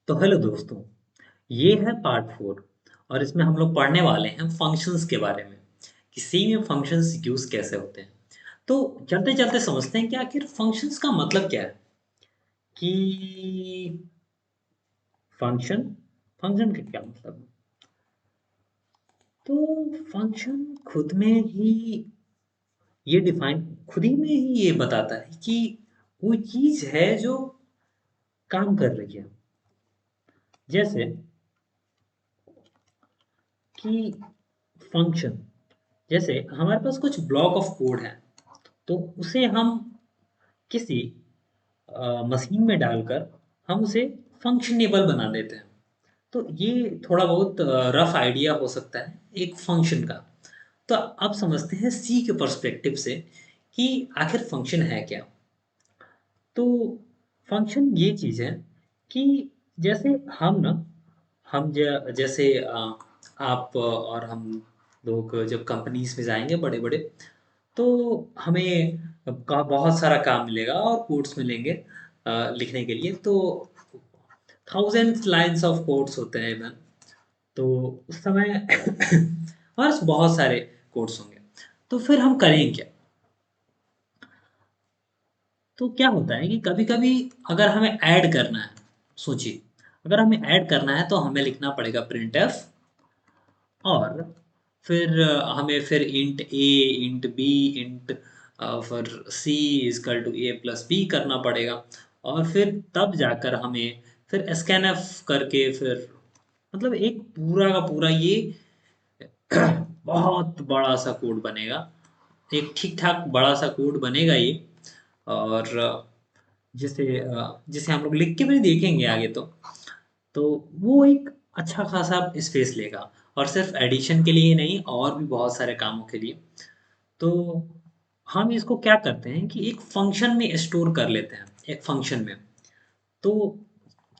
तो हेलो दोस्तों, ये है पार्ट 4 और इसमें हम लोग पढ़ने वाले हैं फंक्शंस के बारे में कि सी में फंक्शंस यूज़ कैसे होते हैं। तो चलते चलते समझते हैं कि आखिर फंक्शंस का मतलब क्या है कि फंक्शन फंक्शन का क्या मतलब है। तो फंक्शन खुद में ही ये डिफाइन खुद ही में ही ये बताता है कि वो चीज़ है जो काम कर रही है। जैसे कि फंक्शन, जैसे हमारे पास कुछ ब्लॉक ऑफ कोड है तो उसे हम किसी मशीन में डालकर हम उसे फंक्शनेबल बना देते हैं। तो ये थोड़ा बहुत रफ आइडिया हो सकता है एक फंक्शन का। तो अब समझते हैं सी के पर्सपेक्टिव से कि आखिर फंक्शन है क्या। तो फंक्शन ये चीज़ है कि जैसे हम ना जैसे आप और हम लोग जब कंपनीज में जाएंगे बड़े बड़े, तो हमें का बहुत सारा काम मिलेगा और कोड्स मिलेंगे लिखने के लिए। तो थाउजेंड्स लाइन्स ऑफ कोड्स होते हैं मैम। तो उस समय और बहुत सारे कोड्स होंगे। तो फिर हम करें क्या? तो क्या होता है कि कभी कभी अगर हमें ऐड करना है, सोचिए, अगर हमें ऐड करना है तो हमें लिखना पड़ेगा प्रिंट एफ, और फिर हमें फिर int A, int B, int फिर C is equal to A plus B करना पड़ेगा। और फिर तब जाकर हमें फिर स्कैनफ करके फिर मतलब एक पूरा का पूरा ये बहुत बड़ा सा कोड बनेगा। एक ठीक ठाक बड़ा सा कोड बनेगा ये। और जिसे हम लोग लिख के भी देखेंगे आगे। तो वो एक अच्छा खासा स्पेस लेगा, और सिर्फ एडिशन के लिए ही नहीं और भी बहुत सारे कामों के लिए। तो हम इसको क्या करते हैं कि एक फंक्शन में स्टोर कर लेते हैं, एक फंक्शन में। तो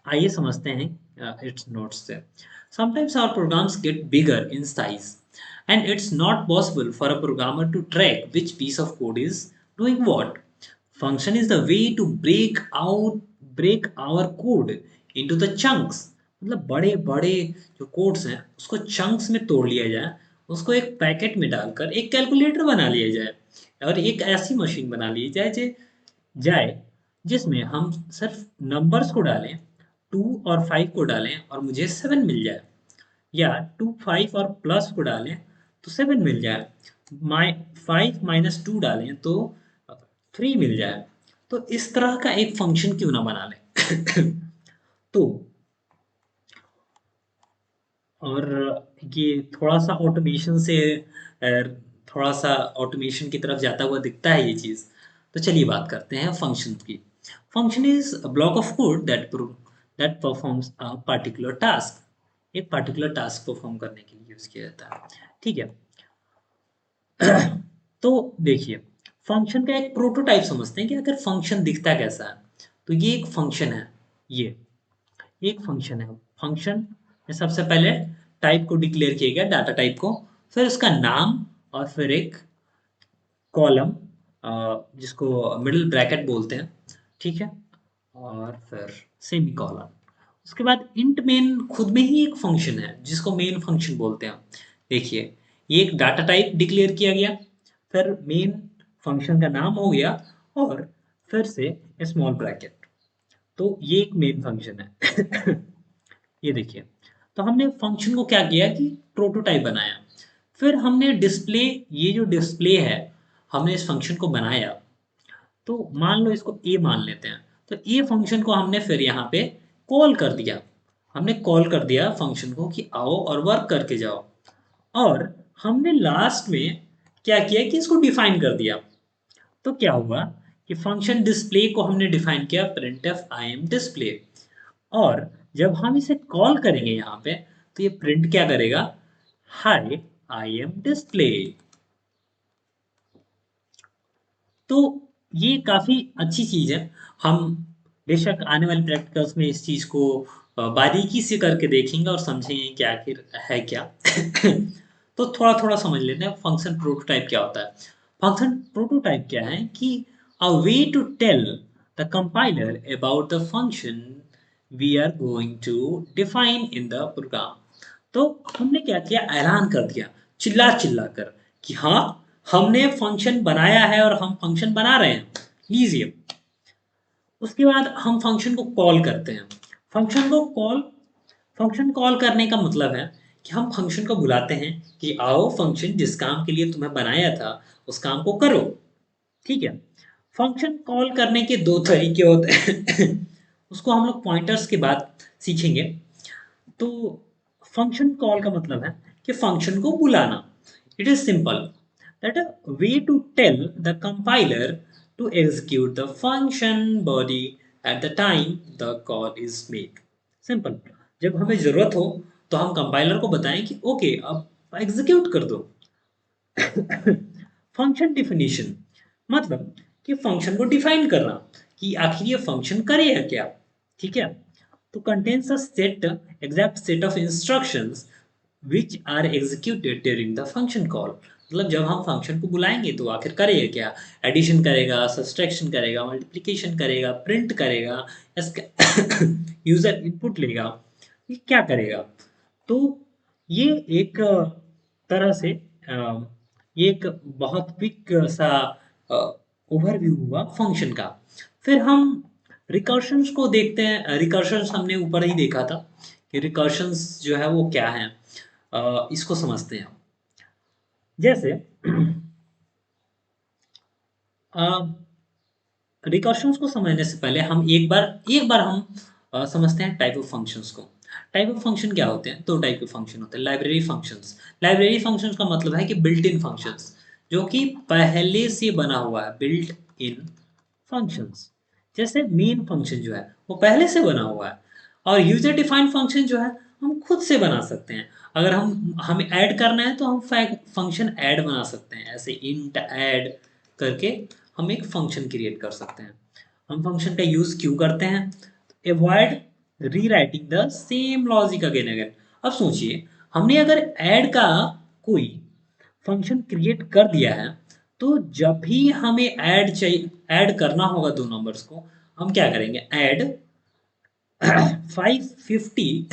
आइए समझते हैं इट्स नोट्स से। Sometimes our programs get bigger in size, and it's not possible for a programmer to track which piece of code is doing what. Function is the way to break our code into the chunks. मतलब बड़े बड़े जो codes हैं उसको chunks में तोड़ लिया जाए, उसको एक पैकेट में डालकर एक कैलकुलेटर बना लिया जाए, और एक ऐसी मशीन बना ली जाए जिसमें हम सिर्फ नंबर्स को डालें, 2 और 5 को डालें और मुझे 7 मिल जाए, या 2 5 और प्लस को डालें तो 7 मिल जाए, 5 - 2 डालें तो 3 मिल जाए। तो इस तरह का एक फंक्शन क्यों ना बना लें। तो और ये थोड़ा सा ऑटोमेशन से थोड़ा सा ऑटोमेशन की तरफ जाता हुआ दिखता है ये चीज़। तो चलिए बात करते हैं फंक्शन की। Function is a block of code that performs a particular task. एक पर्टिकुलर टास्क परफॉर्म करने के लिए यूज किया जाता है। ठीक है। तो देखिए, फंक्शन का एक प्रोटोटाइप समझते हैं कि अगर फंक्शन दिखता कैसा है। तो ये एक फंक्शन है। ये एक फंक्शन है। फंक्शन में सबसे पहले टाइप को डिक्लेयर किया गया, डाटा टाइप को, फिर उसका नाम, और फिर एक कॉलम जिसको मिडिल ब्रैकेट बोलते हैं। ठीक है। और फिर सेमी कॉलम। उसके बाद इंट मेन खुद में ही एक फंक्शन है जिसको मेन फंक्शन बोलते हैं। देखिए, ये एक डाटा टाइप डिक्लेयर किया गया, फिर मेन फंक्शन का नाम हो गया, और फिर से स्मॉल ब्रैकेट। तो ये एक मेन फंक्शन है। ये देखिए, तो हमने फंक्शन को क्या किया कि प्रोटोटाइप बनाया। फिर हमने डिस्प्ले, ये जो डिस्प्ले है, हमने इस फंक्शन को बनाया। तो मान लो इसको ए मान लेते हैं। तो ए फंक्शन को हमने फिर यहाँ पे कॉल कर दिया। हमने कॉल कर दिया फंक्शन को कि आओ और वर्क करके जाओ। और हमने लास्ट में क्या किया कि इसको डिफाइन कर दिया। तो क्या हुआ कि फंक्शन डिस्प्ले को हमने डिफाइन किया printf I am display। और जब हम इसे कॉल करेंगे यहाँ पे, तो ये प्रिंट क्या करेगा, हाय आई एम डिस्प्ले। तो ये काफी अच्छी चीज है। हम बेशक आने वाले प्रैक्टिकल्स में इस चीज को बारीकी से करके देखेंगे और समझेंगे कि आखिर है क्या। तो थोड़ा थोड़ा समझ लेते हैं फंक्शन प्रोटोटाइप क्या होता है। फंक्शन प्रोटोटाइप क्या है कि a way to tell the compiler about the function we are going to define in the program. तो हमने क्या किया, ऐलान कर दिया चिल्ला चिल्ला कर कि हाँ, हमने फंक्शन बनाया है और हम फंक्शन बना रहे हैं, लीजिए। उसके बाद हम फंक्शन को कॉल करते हैं। फंक्शन को कॉल फंक्शन कॉल करने का मतलब है कि हम फंक्शन को बुलाते हैं कि आओ फंक्शन जिस काम के लिए तुम्हें बनाया था उस काम को करो। ठीक है। फंक्शन कॉल करने के दो तरीके होते हैं उसको हम लोग पॉइंटर्स के बाद सीखेंगे। तो फंक्शन कॉल का मतलब है कि फंक्शन को बुलाना। It is simple that a way to tell the compiler to execute the function body at the time the call is made. Simple. जब हमें जरूरत हो तो हम कंपाइलर को बताएं कि ओके अब एग्जीक्यूट कर दो। फंक्शन डिफिनीशन मतलब कि फंक्शन को डिफाइन करना कि आखिर ये फंक्शन करेगा क्या। ठीक है। तो contains a set exact set of instructions which are executed during the function call. मतलब जब हम फंक्शन को बुलाएंगे तो आखिर करेगा क्या, एडिशन करेगा, सब्सट्रैक्शन करेगा, मल्टीप्लिकेशन करेगा, प्रिंट करेगा, यूजर इनपुट लेगा, ये क्या करेगा। तो ये एक तरह से ये एक बहुत क्विक सा ओवरव्यू हुआ फंक्शन का। फिर हम रिकर्शंस को देखते हैं। रिकर्शंस हमने ऊपर ही देखा था कि रिकर्शंस जो है वो क्या है, इसको समझते हैं। जैसे रिकर्शंस को समझने से पहले हम एक बार हम समझते हैं टाइप ऑफ फंक्शंस को। टाइप ऑफ फंक्शन क्या होते हैं, दो टाइप के फंक्शन होते हैं। Library functions. लाइब्रेरी फंक्शंस का मतलब है कि बिल्ट इन फंक्शंस, जो कि पहले से बना हुआ है, बिल्ट इन फंक्शंस। जैसे मेन फंक्शन जो है वो पहले से बना हुआ है, और यूजर डिफाइंड फंक्शन जो है हम खुद से बना सकते हैं। अगर हमें ऐड करना है तो हम फंक्शन ऐड बना सकते हैं, ऐसे इंट ऐड करके हम एक फंक्शन क्रिएट कर सकते हैं। हम फंक्शन का यूज क्यों करते हैं, avoid rewriting the same logic again again. अब सोचिए, हमने अगर ऐड का कोई फंक्शन क्रिएट कर दिया है, तो जब भी हमें ऐड चाहिए, ऐड करना होगा दो नंबर्स को, हम क्या करेंगे, ऐड 550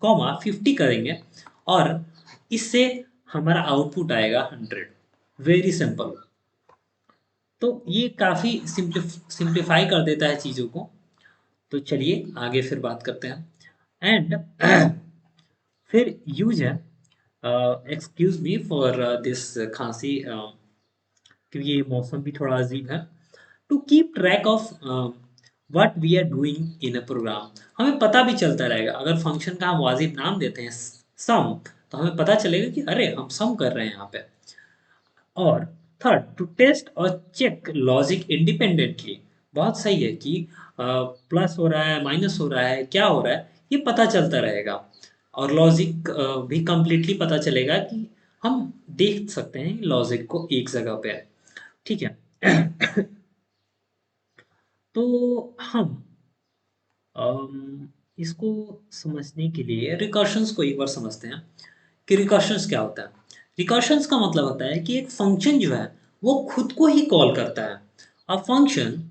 कॉमा 50 करेंगे, और इससे हमारा आउटपुट आएगा 100। Very simple. तो ये काफ़ी सिंप्लीफाई कर देता है चीज़ों को। तो चलिए आगे फिर बात करते हैं। एंड फिर यूज है, एक्सक्यूज मी फॉर दिस खांसी, क्योंकि ये मौसम भी थोड़ा अजीब है। To keep track of what we are doing in a program. हमें पता भी चलता रहेगा अगर फंक्शन का हम वाजिब नाम देते हैं सम, तो हमें पता चलेगा कि अरे हम सम कर रहे हैं यहाँ पे। और थर्ड, टू टेस्ट और चेक लॉजिक इंडिपेंडेंटली। बहुत सही है कि प्लस हो रहा है, माइनस हो रहा है, क्या हो रहा है, ये पता चलता रहेगा। और लॉजिक भी कंप्लीटली पता चलेगा कि हम देख सकते हैं लॉजिक को एक जगह पे है। ठीक है। तो हम इसको समझने के लिए रिकर्शंस को एक बार समझते हैं कि रिकर्शंस क्या होता है। रिकर्शंस का मतलब होता है कि एक फंक्शन जो है वो खुद को ही कॉल करता है। A function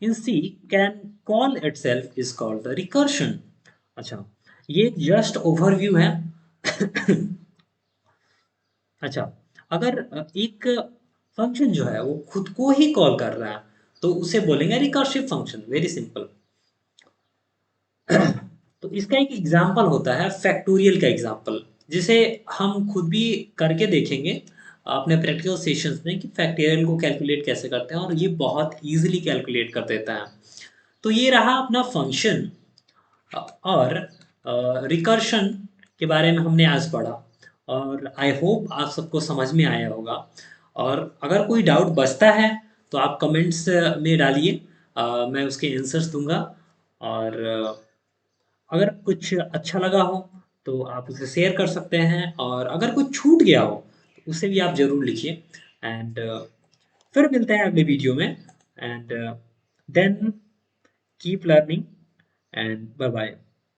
in C can call itself is called the recursion. अच्छा, ये जस्ट ओवरव्यू है। अच्छा, अगर एक फंक्शन जो है वो खुद को ही कॉल कर रहा है तो उसे बोलेंगे रिकर्सिव फंक्शन। Very simple. तो इसका एक एग्जाम्पल होता है फैक्टोरियल का एग्जाम्पल, जिसे हम खुद भी करके देखेंगे अपने प्रैक्टिकल सेशंस में कि फैक्टोरियल को कैलकुलेट कैसे करते हैं, और ये बहुत इजीली कैलकुलेट कर देता है। तो ये रहा अपना फंक्शन और रिकर्शन के बारे में हमने आज पढ़ा, और आई होप आप सबको समझ में आया होगा। और अगर कोई डाउट बचता है तो आप कमेंट्स में डालिए, मैं उसके आंसर्स दूंगा। और अगर कुछ अच्छा लगा हो तो आप उसे शेयर कर सकते हैं, और अगर कुछ छूट गया हो तो उसे भी आप ज़रूर लिखिए। एंड फिर मिलते हैं अगले वीडियो में। And then keep learning and bye bye.